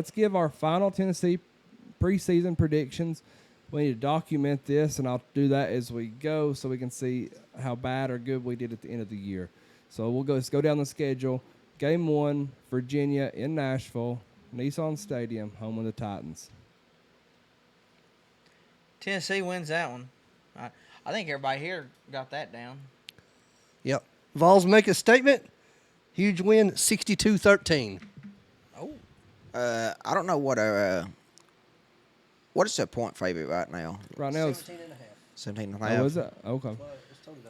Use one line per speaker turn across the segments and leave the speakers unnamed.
let's give our final Tennessee preseason predictions. We need to document this, and I'll do that as we go so we can see how bad or good we did at the end of the year. So let's go down the schedule. Game 1, Virginia in Nashville, Nissan Stadium, home of the Titans.
Tennessee wins that one. I think everybody here got that down.
Yep. Vols make a statement. Huge win, 62-13.
Oh.
I don't know what is the point favorite right now?
Right now it's
17 and a
Oh,
half.
was it? Okay.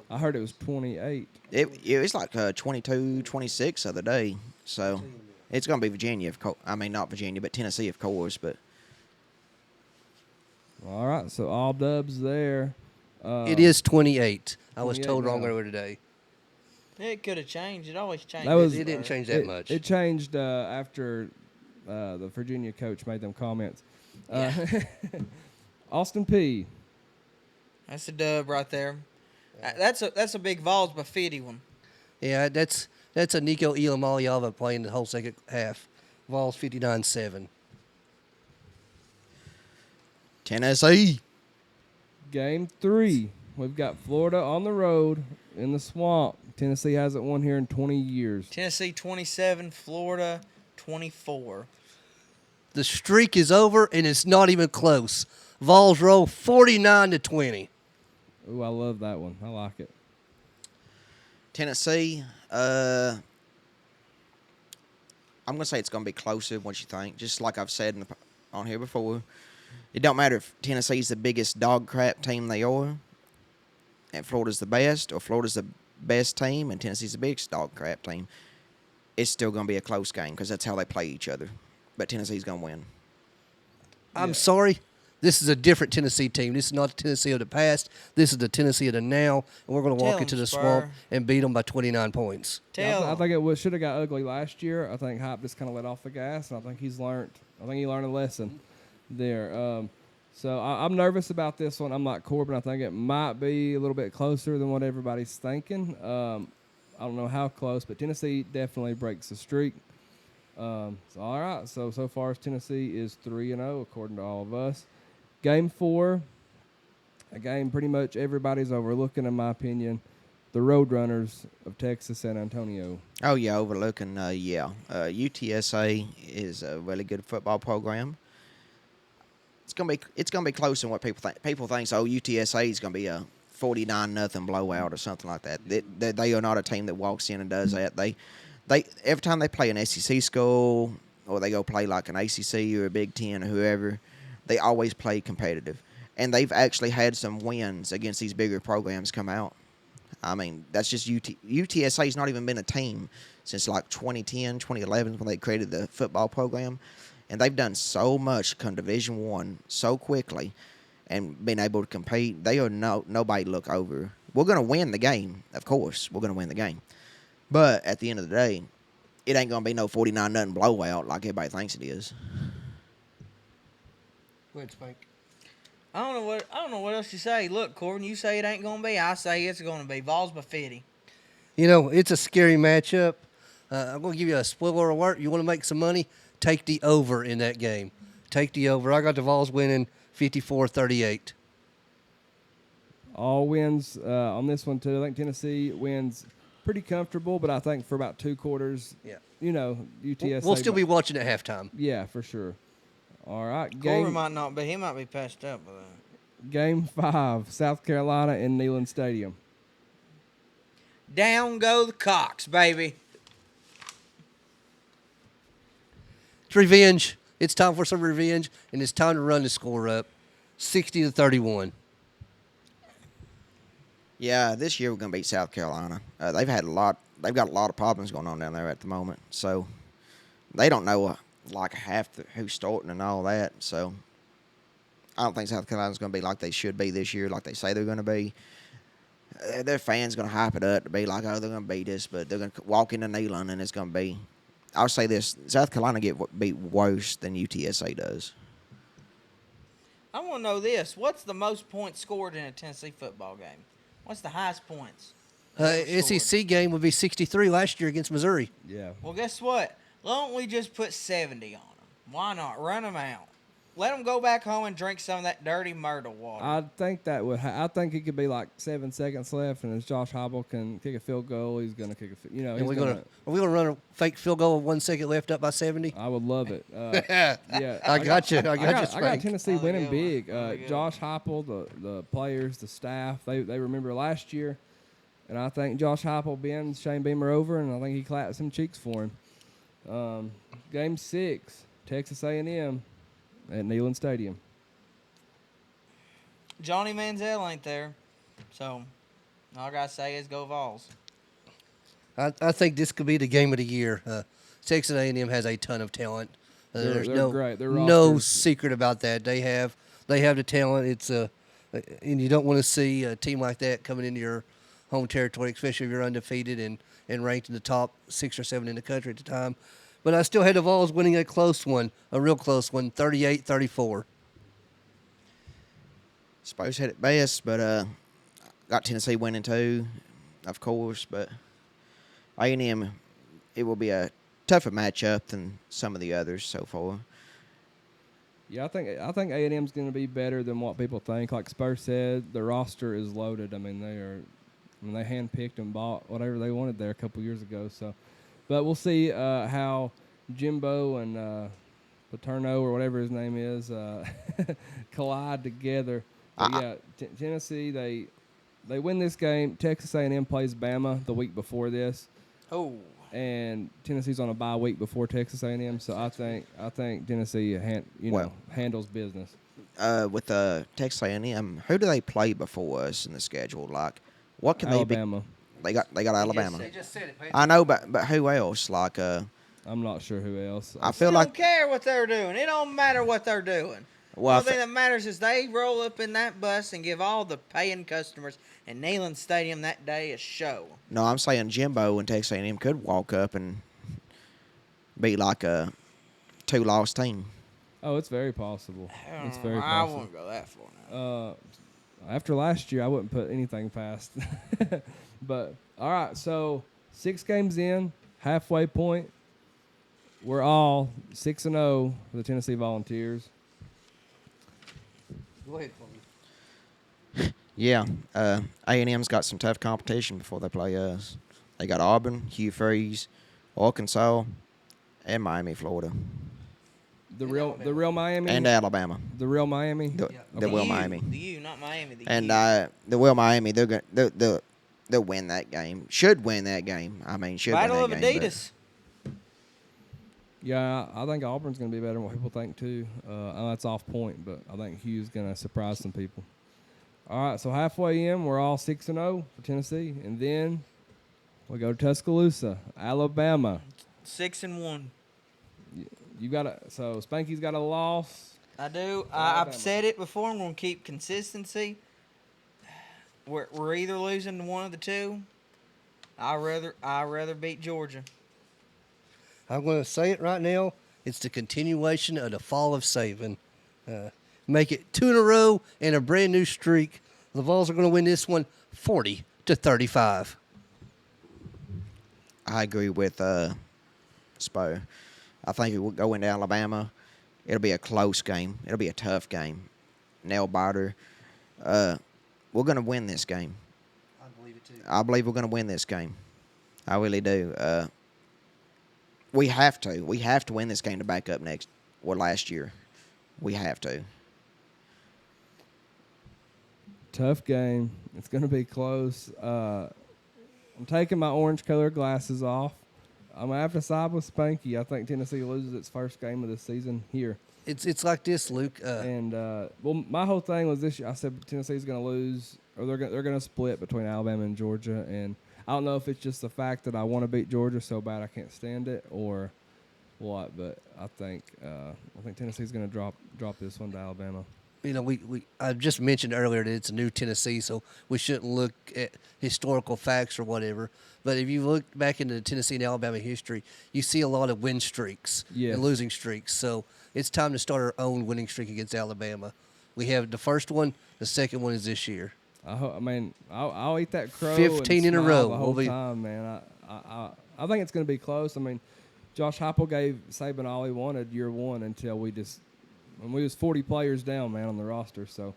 I heard it was 28.
It's like 22, 26 the other day. So it's going to be Virginia. I mean, not Virginia, but Tennessee, of course. But
All right, so all dubs there.
It is 28. I was
28
told wrong
now.
earlier today.
It could have changed. It always changes.
It didn't change that
it,
much.
It changed after the Virginia coach made them comments. Austin P.
That's a dub right there. That's a big Vawls Buffetti one.
Yeah, that's a Nico Iamaliava playing the whole second half. Vols 59-7.
Tennessee.
Game 3. We've got Florida on the road in the swamp. Tennessee hasn't won here in 20 years.
Tennessee 27, Florida 24.
The streak is over, and it's not even close. Vols roll 49-20.
Ooh, I love that one. I like it.
Tennessee. I'm going to say it's going to be closer than what you think. Just like I've said on here before. It don't matter if Tennessee's the biggest dog crap team they are, and Florida's the best, or Florida's the best team, and Tennessee's the biggest dog crap team. It's still going to be a close game because that's how they play each other. But Tennessee's going to win.
I'm sorry. This is a different Tennessee team. This is not the Tennessee of the past. This is the Tennessee of the now, and we're going to
Tell
walk into
'em,
the
Spur.
swamp and beat them by 29 points.
I think it should have got ugly last year. I think Hop just kind of let off the gas, and I think he learned a lesson there. So I'm nervous about this one. I'm like Corbin. I think it might be a little bit closer than what everybody's thinking. I don't know how close, but Tennessee definitely breaks the streak. So all right. So far, Tennessee is 3-0 according to all of us. Game 4, a game pretty much everybody's overlooking, in my opinion. The Roadrunners of Texas San Antonio.
Oh, yeah, overlooking, UTSA is a really good football program. It's gonna be closer than what people think. People think, UTSA is gonna be a 49-0 blowout or something like that. They are not a team that walks in and does that. They every time they play an SEC school or they go play like an ACC or a Big Ten or whoever, they always play competitive. And they've actually had some wins against these bigger programs come out. I mean, that's just UTSA's not even been a team since like 2010, 2011 when they created the football program. And they've done so much come Division I so quickly and been able to compete. They are nobody to look over. We're going to win the game, of course. We're going to win the game. But at the end of the day, it ain't going to be no 49-0 blowout like everybody thinks it is.
Go ahead, Spank.
I don't know what else to say. Look, Corbin, you say it ain't gonna be. I say it's gonna be. Vawls Buffetti.
You know, it's a scary matchup. I'm going to give you a spoiler alert. You want to make some money? Take the over in that game. Take the over. I got the Vols winning 54-38.
All wins on this one, too. I think Tennessee wins pretty comfortable, but I think for about 2 quarters, UTSA.
We'll still be watching at halftime.
Yeah, for sure. All right.
Corbin might not be. He might be passed up with that.
Game 5, South Carolina in Neyland Stadium.
Down go the Cox, baby.
It's revenge. It's time for some revenge, and it's time to run the score up. 60-31.
Yeah, this year we're going to beat South Carolina. They've got a lot of problems going on down there at the moment. So they don't know who's starting and all that. So I don't think South Carolina's going to be like they should be this year, like they say they're going to be. Their fans going to hype it up to be like, they're going to beat us, but they're going to walk into Neyland and it's going to be. I'll say this: South Carolina get beat worse than UTSA does.
I want to know this: what's the most points scored in a Tennessee football game? What's the highest points?
SEC game would be 63 last year against Missouri.
Yeah.
Well, guess what? Why don't we just put 70 on them? Why not run them out? Let them go back home and drink some of that dirty Myrtle water.
I think that would. I think it could be like 7 seconds left, and as Josh Heupel can kick a field goal, he's gonna kick a.
And
He's
are we gonna run a fake field goal with 1 second left up by 70?
I would love it. Yeah,
I got you. I got you,
I got
Spank.
Tennessee
That'll be
winning
a good one.
big.
That'll be a good
Josh Heupel, the players, the staff, they remember last year, and I think Josh Heupel bends Shane Beamer over, and I think he claps some cheeks for him. Game 6, Texas A&M at Neyland Stadium.
Johnny Manziel ain't there, so all I gotta say is go Vols.
I think this could be the game of the year. Texas A&M has a ton of talent. There's
They're great. Their
no
roster's-
secret about that. They have the talent. And you don't want to see a team like that coming into your home territory, especially if you're undefeated and ranked in the top 6 or 7 in the country at the time. But I still had the Vols winning a close one, a real close one, 38-34.
Suppose had it best, but got Tennessee winning too, of course. But A&M, it will be a tougher matchup than some of the others so far.
Yeah, I think A&M's going to be better than what people think. Like Spurs said, the roster is loaded. I mean, they handpicked and bought whatever they wanted there a couple years ago. So, but we'll see how Jimbo and Paterno or whatever his name is collide together. But yeah, Tennessee they win this game. Texas A&M plays Bama the week before this.
Oh,
And Tennessee's on a bye week before Texas A&M, so I think Tennessee handles business.
With Texas A&M, who do they play before us in the schedule? Like, what can
Alabama.
they be? They got Alabama.
They just said it.
I know, but who else? Like,
I'm not sure who else.
I feel
we
like
don't care what they're doing. It don't matter what they're doing.
Well,
The only thing that matters is they roll up in that bus and give all the paying customers in Neyland Stadium that day a show.
no, I'm saying Jimbo and Texas A&M could walk up and be like a 2-loss team.
Oh, it's very possible. It's very
I
possible.
won't go that far now.
After last year, I wouldn't put anything past. But all right, so 6 games in, halfway point. We're all 6-0 for the Tennessee Volunteers.
Go ahead for me.
Yeah, A&M's got some tough competition before they play us. They got Auburn, Hugh Freeze, Arkansas, and Miami, Florida,
The real Miami.
and Alabama.
The real Miami.
The
The
Will
U,
Miami.
The U, not Miami. The
And
U.
the Will Miami, they'll win that game. Should win that game. I mean, should
Battle
win
of
that game.
Adidas.
Yeah, I think Auburn's going to be better than what people think too. I know that's off point, but I think Hugh's going to surprise some people. All right, so halfway in, we're all 6-0 for Tennessee, and then we go to Tuscaloosa, Alabama.
6-1.
So Spanky's got a loss.
I do.
Alabama.
I've said it before. I'm going to keep consistency. We're either losing to one of the two. I rather beat Georgia.
I'm going to say it right now. It's the continuation of the fall of Saban. Make it 2 in a row and a brand new streak. The Vols are going to win this one 40-35.
I agree with Spo. I think it will go into Alabama. It'll be a close game. It'll be a tough game. Nail biter. We're going to win this game.
I believe it too.
I believe we're going to win this game. I really do. We have to. We have to win this game to back up last year. We have to.
Tough game. It's going to be close. I'm taking my orange-colored glasses off. I'm going to have to side with Spanky. I think Tennessee loses its first game of the season here.
It's like this, Luke.
My whole thing was this year. I said Tennessee's going to lose, or they're going to split between Alabama and Georgia. And I don't know if it's just the fact that I want to beat Georgia so bad I can't stand it, or what. But I think Tennessee's going to drop this one to Alabama.
You know, I just mentioned earlier that it's a new Tennessee, so we shouldn't look at historical facts or whatever. But if you look back into Tennessee and Alabama history, you see a lot of win streaks
Yes.
and losing streaks. So it's time to start our own winning streak against Alabama. We have the first one. The second one is this year.
I'll eat that crow.
15
and
in a
smile
row.
the whole
We'll be-
time, man. I think it's going to be close. I mean, Josh Heupel gave Saban all he wanted year one until when we was 40 players down, man, on the roster. So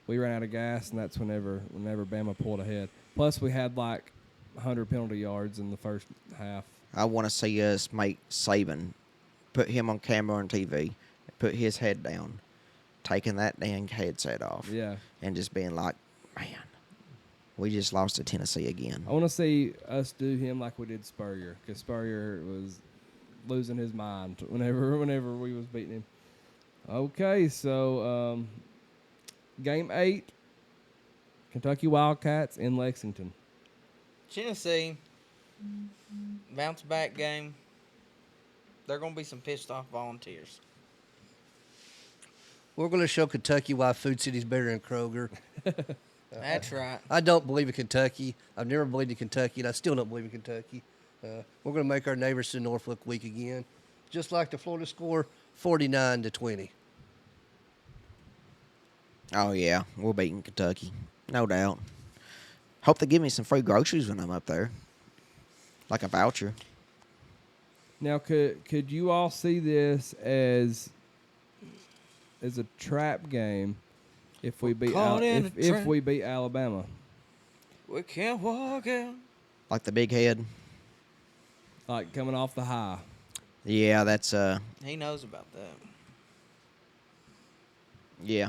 we ran out of gas, and that's whenever Bama pulled ahead. Plus, we had like 100 penalty yards in the first half.
I want to see us make Saban, put him on camera on TV, put his head down, taking that dang headset off,
Yeah.
and just being like, man, we just lost to Tennessee again.
I want to see us do him like we did Spurrier, because Spurrier was losing his mind whenever we was beating him. Okay, so game 8, Kentucky Wildcats in Lexington.
Tennessee, bounce back game. There going to be some pissed off volunteers.
We're going to show Kentucky why Food City's better than Kroger.
That's right.
I don't believe in Kentucky. I've never believed in Kentucky, and I still don't believe in Kentucky. We're going to make our neighbors to Norfolk weak again, just like the Florida score, 49-20.
Oh, yeah, we're beating Kentucky, no doubt. Hope they give me some free groceries when I'm up there, like a voucher.
Now, could you all see this as a trap game if we beat if we beat Alabama?
We can't walk out.
Like the big head.
Like coming off the high.
Yeah, that's
He knows about that.
yeah.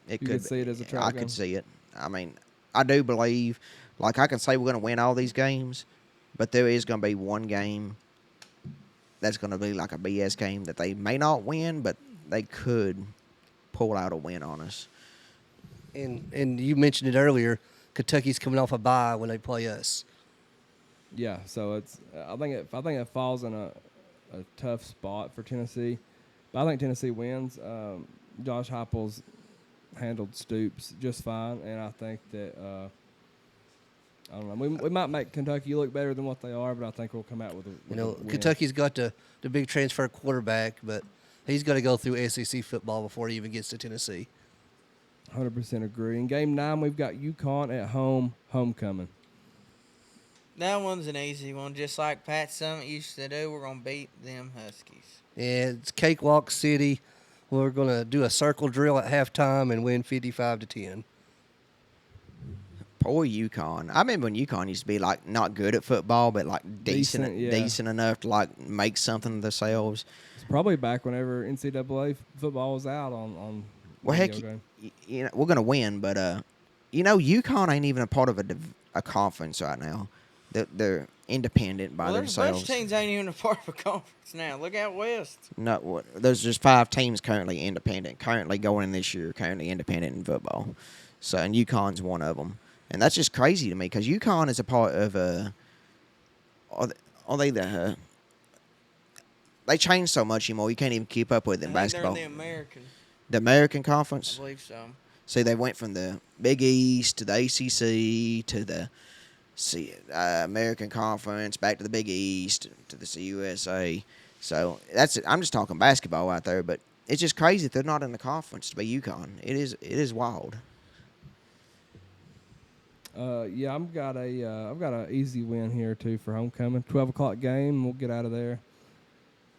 It
You
could
could see it as a trap
I
game?
could see it. I mean, I do believe, like I can say we're going to win all these games, but there is going to be one game that's going to be like a BS game that they may not win, but they could pull out a win on us.
And you mentioned it earlier, Kentucky's coming off a bye when they play us.
Yeah, so it's I think it falls in a tough spot for Tennessee, but I think Tennessee wins. Josh Heupel's handled Stoops just fine, and I think that I don't know. We might make Kentucky look better than what they are, but I think we'll come out with a win.
Kentucky's got the big transfer quarterback, but he's got to go through SEC football before he even gets to Tennessee.
100% agree. In game 9, we've got UConn at home, homecoming.
That one's an easy one. Just like Pat Summitt used to do, we're going to beat them Huskies.
Yeah, it's Cakewalk City. We're going to do a circle drill at halftime and win 55-10.
Poor UConn. I remember when UConn used to be like not good at football, but like decent enough to like make something of themselves.
It's probably back whenever NCAA football was out on
Well, heck,
video game.
you know we're gonna win, but UConn ain't even a part of a conference right now. They're independent by
There's a bunch
themselves.
of teams ain't even a part of a conference now. Look out west.
No, there's just 5 teams currently independent, currently going in this year, currently independent in football. So, and UConn's one of them. And that's just crazy to me because UConn is a part of they change so much anymore. You can't even keep up with it in
I think
basketball.
they're in the American.
The American
I
Conference.
believe so.
See, they went from the Big East to the ACC to the American Conference, back to the Big East to the CUSA. So that's it. I'm just talking basketball out there, but it's just crazy that they're not in the conference to be UConn. It is wild.
Yeah, I've got a easy win here too for homecoming. 12:00 game. We'll get out of there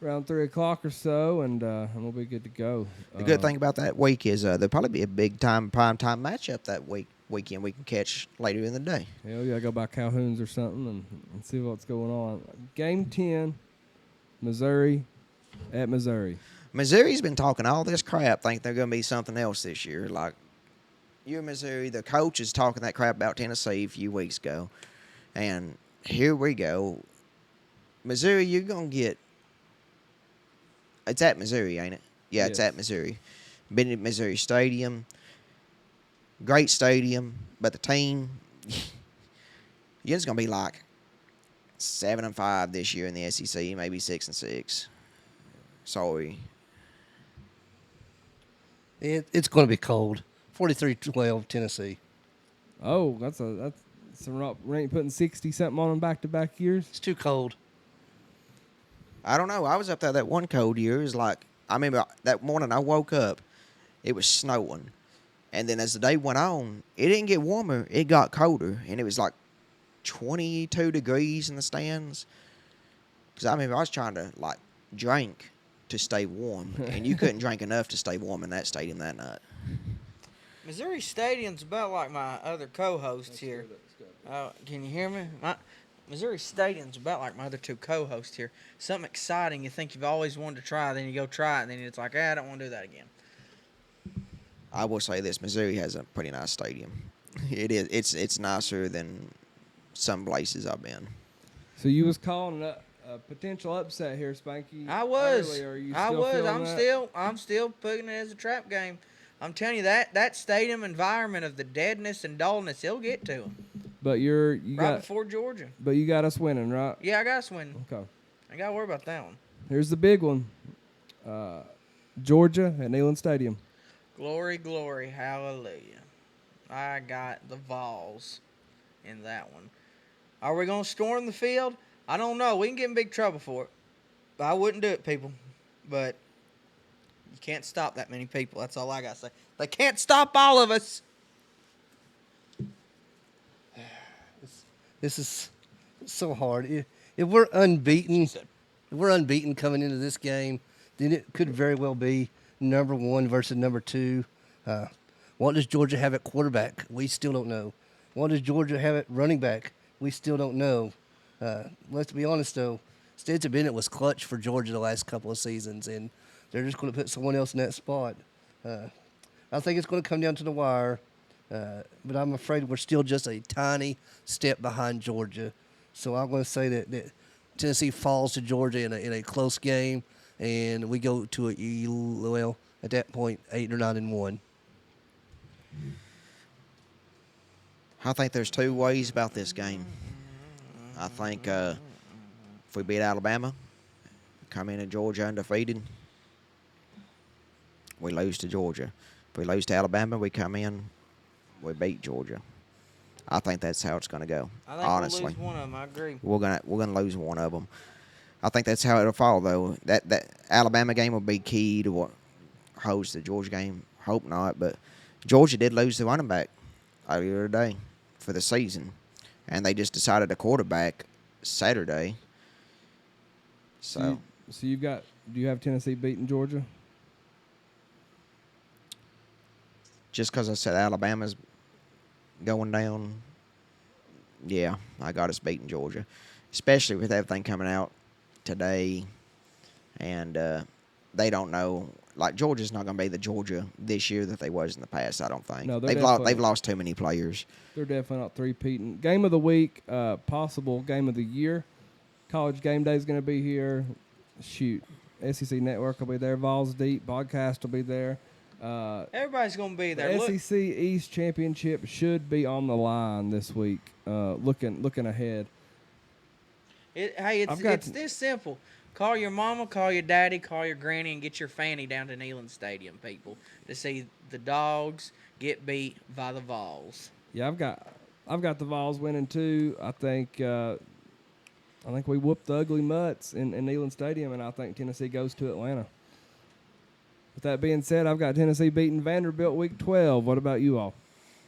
around 3:00 or so, and we'll be good to go.
The good thing about that week is there'll probably be a big time prime time matchup that weekend we can catch later in the day.
Hell yeah, go by Calhoun's or something and see what's going on. Game 10, Missouri at Missouri.
Missouri's been talking all this crap, think they're going to be something else this year. Like, you're Missouri. The coach is talking that crap about Tennessee a few weeks ago. And here we go. Missouri, you're going to get... It's at Missouri, ain't it? Yeah, it's
Yes.
at Missouri. Been at Missouri Stadium. Great stadium. But the team... You're just going to be like 7-5 this year in the SEC, maybe 6-6. Sorry.
It's going to be cold. 43-12 Tennessee.
Oh, that's we ain't putting 60-something on them back-to-back years.
It's too cold.
I don't know. I was up there that one cold year. It was like, I remember that morning I woke up, it was snowing. And then as the day went on, it didn't get warmer. It got colder. And it was like 22 degrees in the stands. Because I mean, I was trying to like drink to stay warm, and you couldn't drink enough to stay warm in that stadium that night.
Missouri Stadium's about like my other co-hosts here. Can you hear me? Missouri Stadium's about like my other two co-hosts here. Something exciting you think you've always wanted to try, then you go try it, and then it's like, I don't want to do that again.
I will say this: Missouri has a pretty nice stadium. It is. It's nicer than some places I've been.
So you was calling a potential upset here, Spanky.
I was.
Earlier. Are you
I
still
was.
feeling that?
I'm still putting it as a trap game. I'm telling you that stadium environment of the deadness and dullness, it'll get to them.
But you
Right
got
before Georgia.
But you got us winning, right?
Yeah, I got us winning.
Okay.
I got to worry about that one.
Here's the big one. Georgia at Neyland Stadium.
Glory, glory, hallelujah. I got the Vawls in that one. Are we going to storm the field? I don't know. We can get in big trouble for it. I wouldn't do it, people. But you can't stop that many people. That's all I got to say. They can't stop all of us.
This is so hard. If we're unbeaten coming into this game, then it could very well be number 1 versus number 2. What does Georgia have at quarterback? We still don't know. What does Georgia have at running back? We still don't know. Let's be honest, though. Stetson Bennett was clutch for Georgia the last couple of seasons, and they're just going to put someone else in that spot. I think it's going to come down to the wire, but I'm afraid we're still just a tiny step behind Georgia. So I'm going to say that Tennessee falls to Georgia in a close game, and we go to at that point 8 or 9-1.
I think there's two ways about this game. I think if we beat Alabama, come into Georgia undefeated, we lose to Georgia. If we lose to Alabama, we come in, we beat Georgia. I think that's how it's going to go.
I think
honestly,
we'll lose one of them. I agree.
We're gonna lose one of them. I think that's how it'll fall, though. That Alabama game will be key to what holds the Georgia game. Hope not, but Georgia did lose the running back earlier today for the season, and they just decided a quarterback Saturday. So
do you have Tennessee beating Georgia?
Just because I said Alabama's going down, yeah, I got us beating Georgia, especially with everything coming out today, and they don't know. Like, Georgia's not going to be the Georgia this year that they was in the past, I don't think.
No,
they've lost too many players.
They're definitely not three-peating. Game of the week, possible game of the year. College Game Day is going to be here. Shoot. SEC Network will be there. Vawls Deep podcast will be there.
Everybody's going to be there.
The SEC East Championship should be on the line this week. Looking ahead.
It's this simple. Call your mama, call your daddy, call your granny, and get your fanny down to Neyland Stadium, people, to see the Dogs get beat by the Vols.
Yeah, I've got the Vols winning too. I think we whooped the ugly mutts in Neyland Stadium, and I think Tennessee goes to Atlanta. With that being said, I've got Tennessee beating Vanderbilt week 12. What about you all?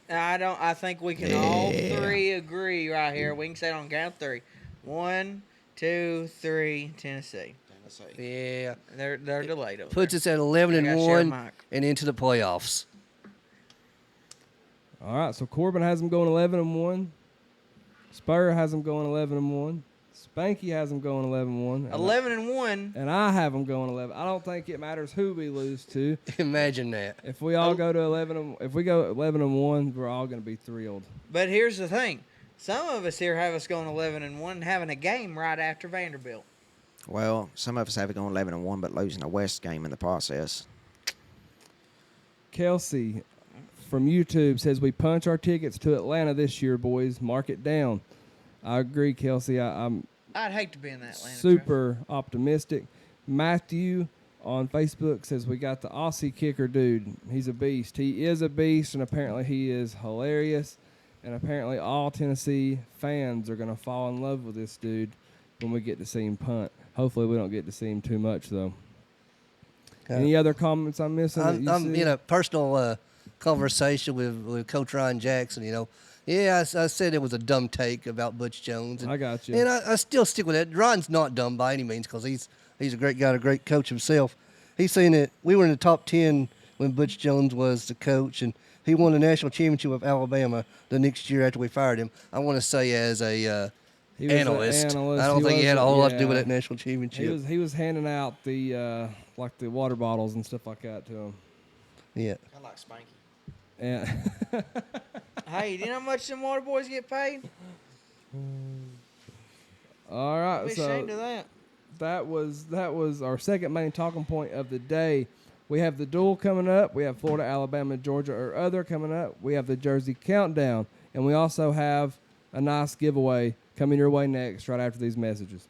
I think we can all three agree right here. We can say it on count 3. 1, 2, 3, Tennessee.
Yeah.
They're delayed over
Puts
there.
us at 11-1
mic.
and into the playoffs.
All right, so Corbin has them going 11-1. Spur has them going 11-1. Spanky has them going 11-1.
11-1.
And I have them going 11. I don't think it matters who we lose to.
Imagine that.
If we all go to 11, if we go 11-1, we're all going to be thrilled.
But here's the thing. Some of us here have us going 11-1 and having a game right after Vanderbilt.
Well, some of us have it going 11-1, but losing a West game in the process.
Kelsey from YouTube says we punch our tickets to Atlanta this year, boys. Mark it down. I agree, Kelsey. I'm
I'd hate to be in that Atlanta.
super optimistic. Matthew on Facebook says we got the Aussie kicker dude. He's a beast. He is a beast, and apparently he is hilarious. And apparently all Tennessee fans are going to fall in love with this dude when we get to see him punt. Hopefully we don't get to see him too much, though. Any other comments I'm missing?
I'm in a personal conversation with Coach Ryan Jackson. Yeah, I said it was a dumb take about Butch Jones. And,
I got you.
And I still stick with that. Ron's not dumb by any means because he's a great guy, a great coach himself. He's saying that we were in the top 10 when Butch Jones was the coach, and he won the national championship with Alabama the next year after we fired him. I want to say as a
He was an
analyst.
analyst.
I don't think he had a whole lot to do with
yeah.
that national championship.
He was handing out the like the water bottles and stuff like that to him.
Yeah.
Kind of like Spanky.
And
Hey, do you know how much them water boys get paid?
all right,
I'd be
so
ashamed of that.
that was our second main talking point of the day. We have the duel coming up. We have Florida, Alabama, Georgia, or other coming up. We have the Jersey Countdown, and we also have a nice giveaway coming your way next, right after these messages.